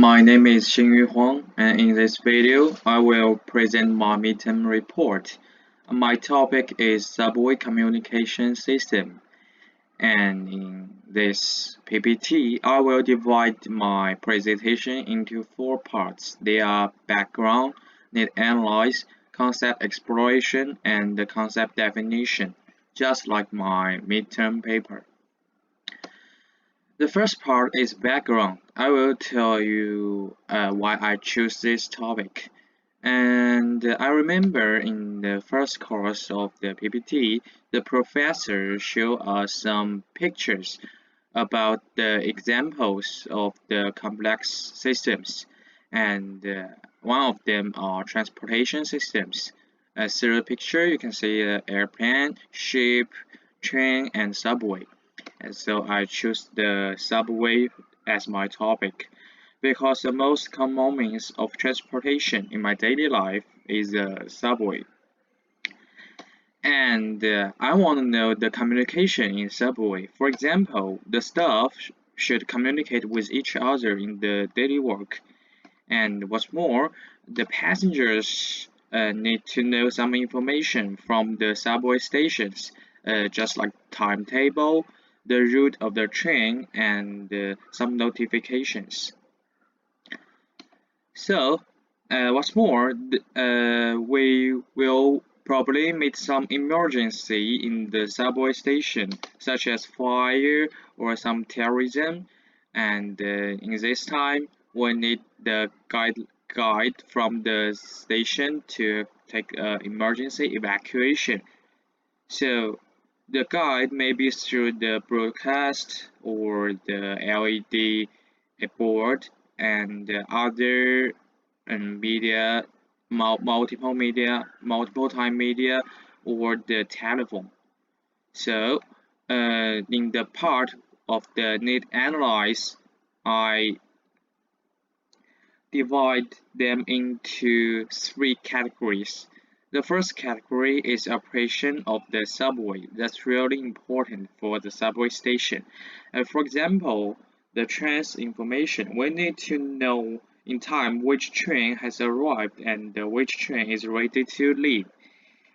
My name is Xingyu Huang, and in this video, I will present my midterm report. My topic is subway communication system, and in this PPT, I will divide my presentation into four parts. They are background, need analyze, concept exploration, and the concept definition, just like my midterm paper. The first part is background. I will tell you why I choose this topic. And I remember in the first course of the PPT, the professor showed us some pictures about the examples of the complex systems. And one of them are transportation systems. Through the picture, you can see airplane, ship, train, and subway. And so I choose the subway as my topic because the most common means of transportation in my daily life is the subway. And I want to know the communication in subway. For example, the staff should communicate with each other in the daily work. And what's more, the passengers need to know some information from the subway stations, just like timetable, the route of the train, and some notifications. So, what's more, we will probably meet some emergency in the subway station, such as fire or some terrorism, and in this time, we need the guide from the station to take emergency evacuation. So the guide may be through the broadcast or the LED board and other media, multiple time media, or the telephone. So in the part of the need analyze, I divide them into three categories. The first category is operation of the subway. That's really important for the subway station. For example, the train's information. We need to know in time which train has arrived and which train is ready to leave.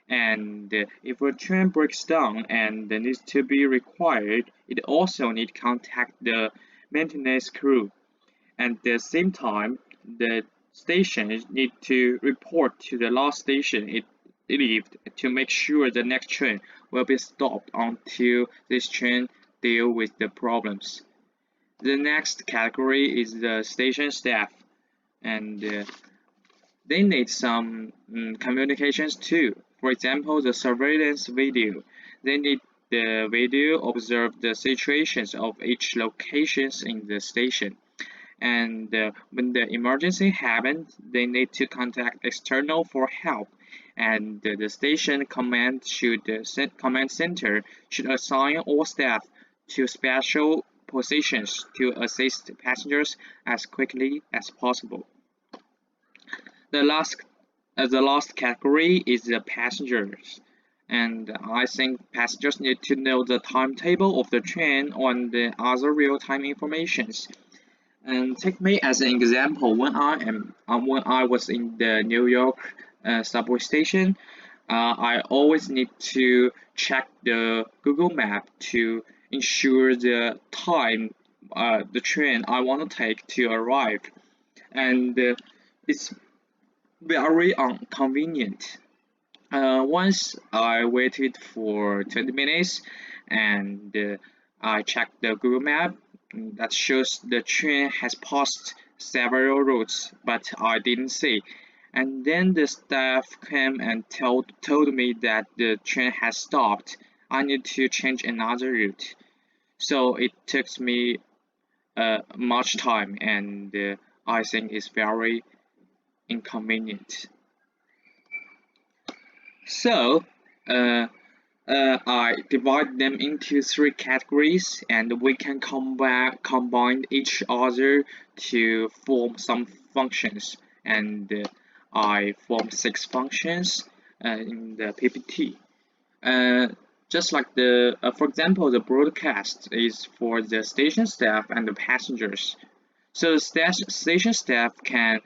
And if a train breaks down and needs to be required, it also need to contact the maintenance crew. At the same time, the station need to report to the last station it left to make sure the next train will be stopped until this train deal with the problems. The next category is the station staff, and they need some communications too. For example, the surveillance video. They need the video observe the situations of each locations in the station. And when the emergency happens, they need to contact external for help. And the station command command center should assign all staff to special positions to assist passengers as quickly as possible. The last category is the passengers. And I think passengers need to know the timetable of the train and the other real-time informations. And take me as an example. When I was in the New York subway station, I always need to check the Google Map to ensure the time the train I want to take to arrive, and it's very inconvenient. Once I waited for 20 minutes and I checked the Google Map that shows the train has passed several routes, but I didn't see. And then the staff came and told me that the train has stopped. I need to change another route. So it took me much time, and I think it's very inconvenient. So I divide them into three categories, and we can combine each other to form some functions. And I form 6 functions in the PPT. Just like for example, the broadcast is for the station staff and the passengers. So the station staff can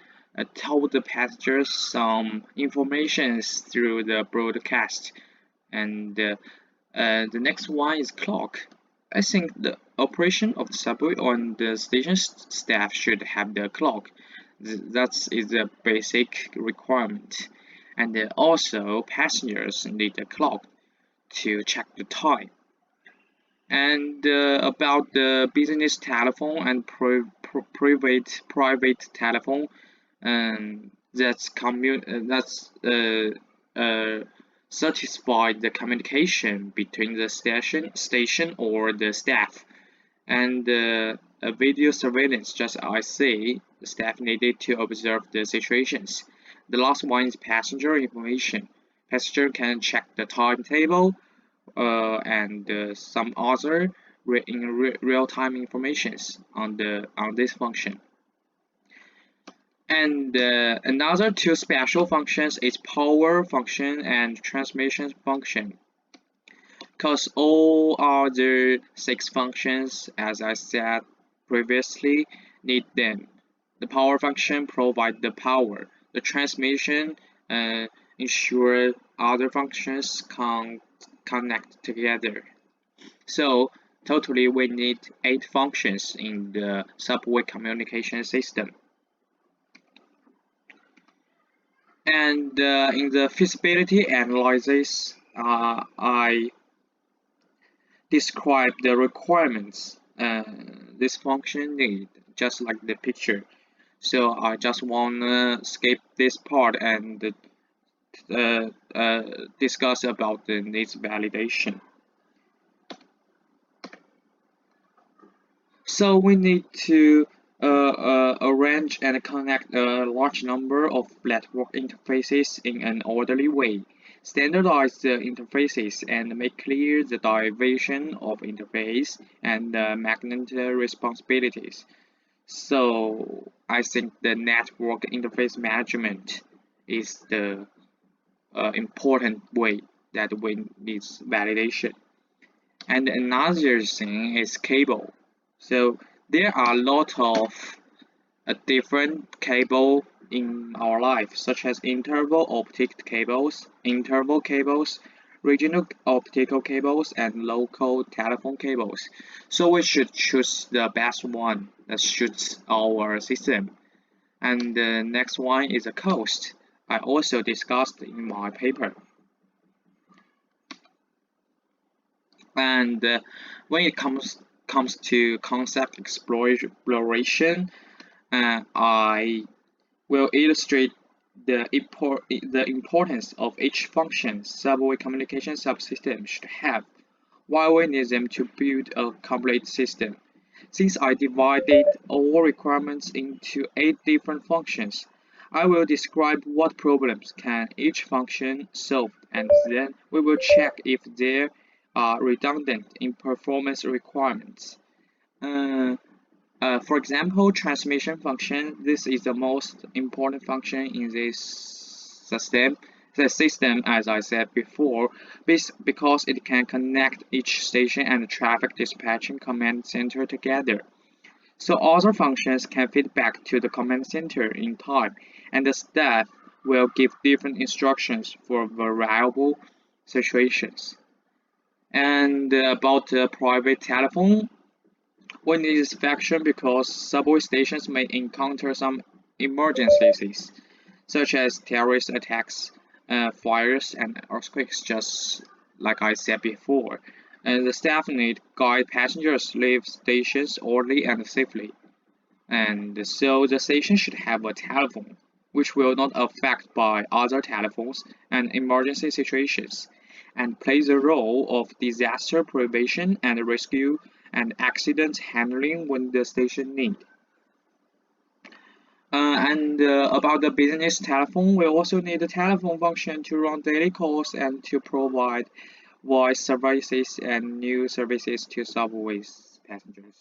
tell the passengers some information through the broadcast. And the next one is clock. I think the operation of the subway on the station staff should have the clock. That is a basic requirement. And also passengers need a clock to check the time. And about the business telephone and private telephone, that's satisfy the communication between the station or the staff. And a video surveillance, just as I say, the staff needed to observe the situations. The last one is passenger information. Passenger can check the timetable and some other real-time informations on this function. And another two special functions is power function and transmission function. Because all other six functions, as I said previously, need them. The power function provides the power. The transmission ensure other functions can connect together. So totally we need 8 functions in the subway communication system. And in the feasibility analysis, I describe the requirements this function need, just like the picture. So I just wanna skip this part and discuss about the needs validation. So we need to arrange and connect a large number of network interfaces in an orderly way, standardize the interfaces, and make clear the division of interface and magnet responsibilities. So I think the network interface management is the important way that we need validation. And another thing is cable. So there are a lot of different cable in our life, such as interval cables, regional optical cables, and local telephone cables. So we should choose the best one that suits our system. And the next one is the cost. I also discussed in my paper. And when it comes to concept exploration, I will illustrate the importance of each function subway communication subsystem should have, why we need them to build a complete system. Since I divided all requirements into 8 different functions, I will describe what problems can each function solve, and then we will check if they are redundant in performance requirements. For example, transmission function. This is the most important function in this system. The system, as I said before, because it can connect each station and traffic dispatching command center together. So other functions can feed back to the command center in time, and the staff will give different instructions for variable situations. And about the private telephone, we need this function because subway stations may encounter some emergencies, such as terrorist attacks, fires, and earthquakes, just like I said before. And the staff need guide passengers leave stations orderly and safely. And so the station should have a telephone, which will not affect by other telephones and emergency situations, and plays the role of disaster prevention and rescue and accident handling when the station need. And about the business telephone, we also need a telephone function to run daily calls and to provide voice services and new services to subways passengers.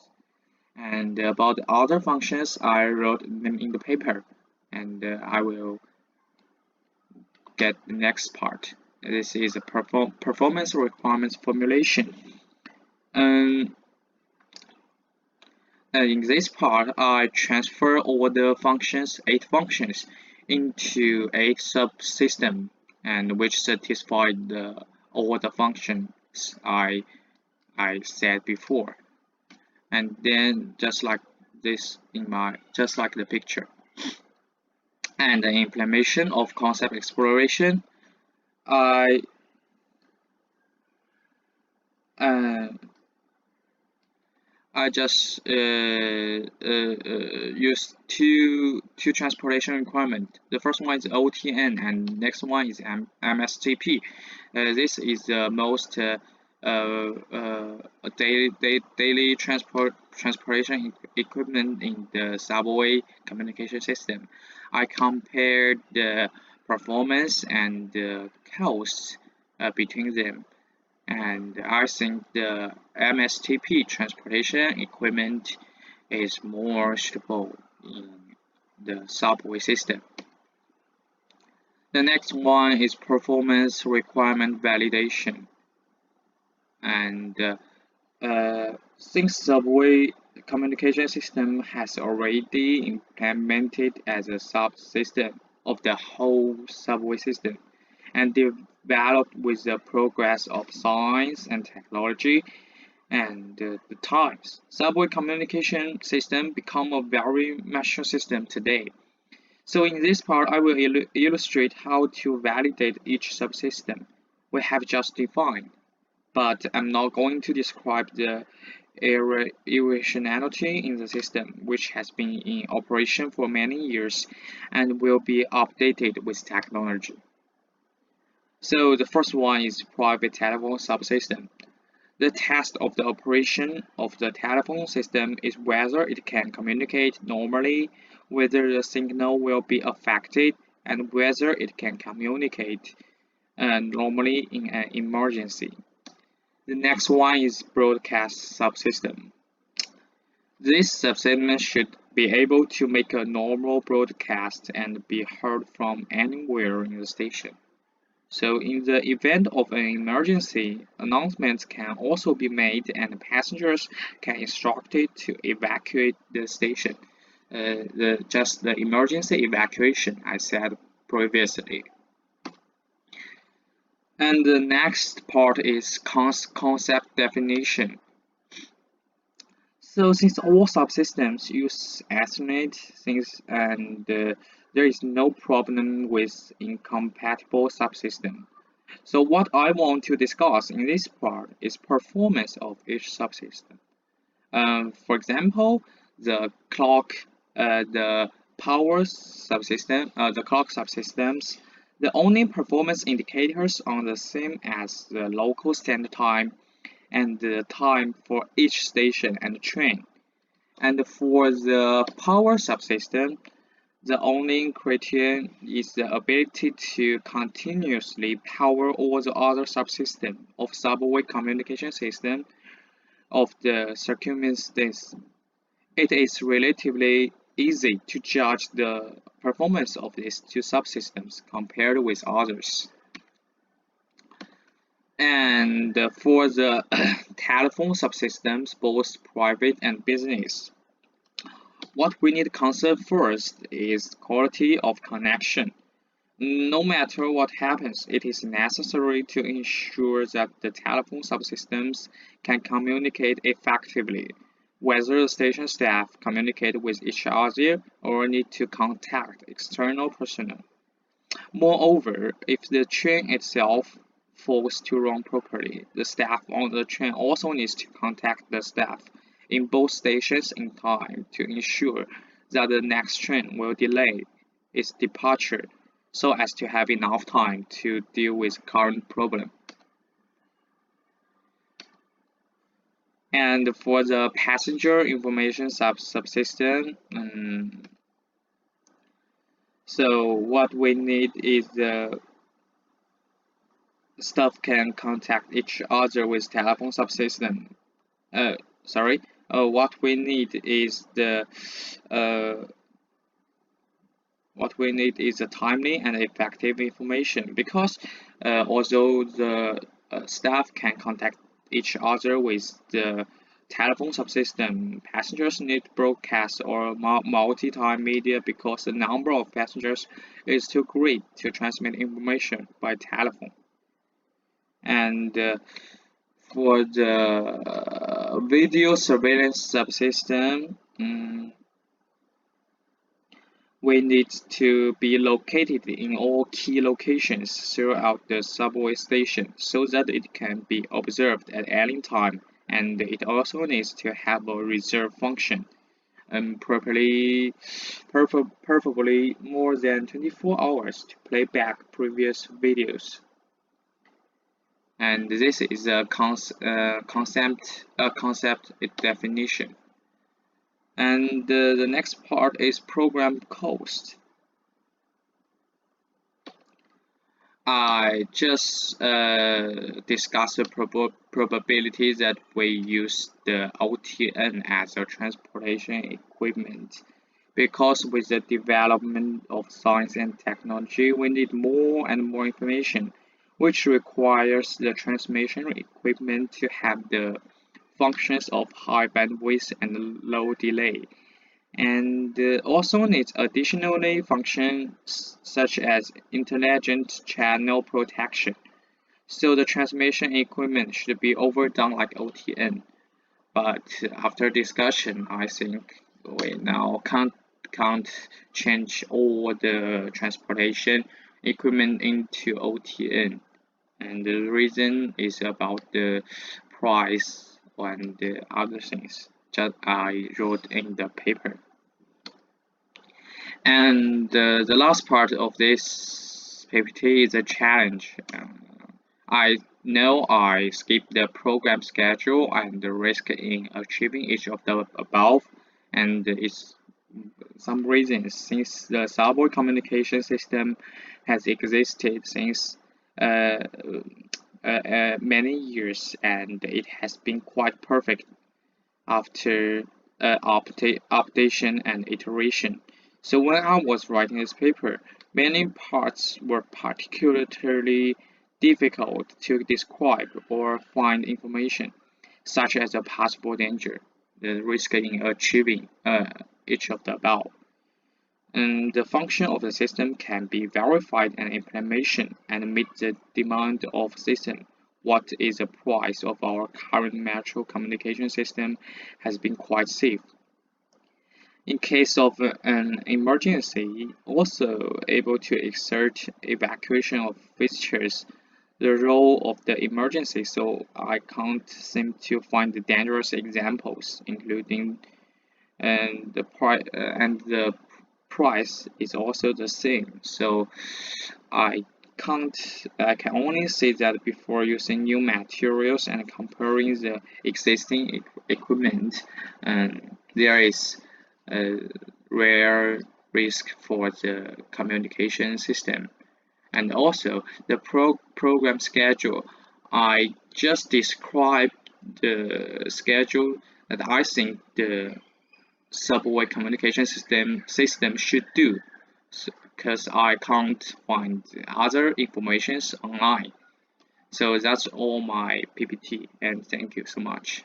And about the other functions, I wrote them in the paper, and I will get the next part. This is a performance requirements formulation. Um, In this part, I transfer all the functions, 8 functions, into a subsystem, and which satisfy all the functions I said before. And then just like this just like the picture. And the implementation of concept exploration, I uh, I just use two transportation requirement. The first one is OTN, and next one is MSTP. This is the most daily transportation equipment in the subway communication system. I compared the performance and the cost between them, and I think the MSTP transportation equipment is more suitable in the subway system. The next one is performance requirement validation, and since subway communication system has already implemented as a subsystem of the whole subway system and developed with the progress of science and technology and the times. Subway communication system become a very mature system today. So in this part, I will illustrate how to validate each subsystem we have just defined, but I'm not going to describe the irrationality in the system, which has been in operation for many years and will be updated with technology. So the first one is private telephone subsystem. The test of the operation of the telephone system is whether it can communicate normally, whether the signal will be affected, and whether it can communicate normally in an emergency. The next one is broadcast subsystem. This subsystem should be able to make a normal broadcast and be heard from anywhere in the station. So in the event of an emergency, announcements can also be made and passengers can instructed to evacuate the station. Just the emergency evacuation I said previously. And the next part is concept definition. So since all subsystems use Ethernet things and there is no problem with incompatible subsystem. So what I want to discuss in this part is performance of each subsystem. For example, the clock, the power subsystem, the clock subsystems, the only performance indicators are the same as the local standard time and the time for each station and train. And for the power subsystem, the only criterion is the ability to continuously power all the other subsystems of subway communication system of the circumstance. It is relatively easy to judge the performance of these two subsystems compared with others. And for the telephone subsystems, both private and business, what we need to consider first is quality of connection. No matter what happens, it is necessary to ensure that the telephone subsystems can communicate effectively, whether the station staff communicate with each other or need to contact external personnel. Moreover, if the train itself fails to run properly, the staff on the train also needs to contact the staff in both stations in time to ensure that the next train will delay its departure so as to have enough time to deal with current problem. And for the passenger information subsystem, so what we need is the staff can contact each other with telephone subsystem. What we need is the timely and effective information, because although the staff can contact each other with the telephone subsystem, passengers need broadcast or multi-time media because the number of passengers is too great to transmit information by telephone. And for the video surveillance subsystem, we need to be located in all key locations throughout the subway station so that it can be observed at any time, and it also needs to have a reserve function and preferably more than 24 hours to play back previous videos. And this is a concept definition. And the next part is program cost. I just discussed the probability that we use the OTN as a transportation equipment, because with the development of science and technology, we need more and more information, which requires the transmission equipment to have the functions of high bandwidth and low delay, and also needs additionally functions such as intelligent channel protection. So the transmission equipment should be overdone like OTN. But after discussion, I think we now can't change all the transportation equipment into OTN. And the reason is about the price and the other things that I wrote in the paper. And the last part of this PPT is a challenge. I know I skipped the program schedule and the risk in achieving each of the above, and it's some reasons since the subway communication system has existed since many years, and it has been quite perfect after updation and iteration. So when I was writing this paper, many parts were particularly difficult to describe or find information, such as a possible danger, the risk in achieving each of the above. And the function of the system can be verified and implementation and meet the demand of system. What is the price of our current metro communication system has been quite safe. In case of an emergency, also able to exert evacuation of visitors, the role of the emergency, so I can't seem to find the dangerous examples, including and the price is also the same. So I can only say that before using new materials and comparing the existing equipment, and there is a rare risk for the communication system. And also the program schedule. I just described the schedule that I think the subway communication system should do, because I can't find other informations online. So that's all my PPT, and thank you so much.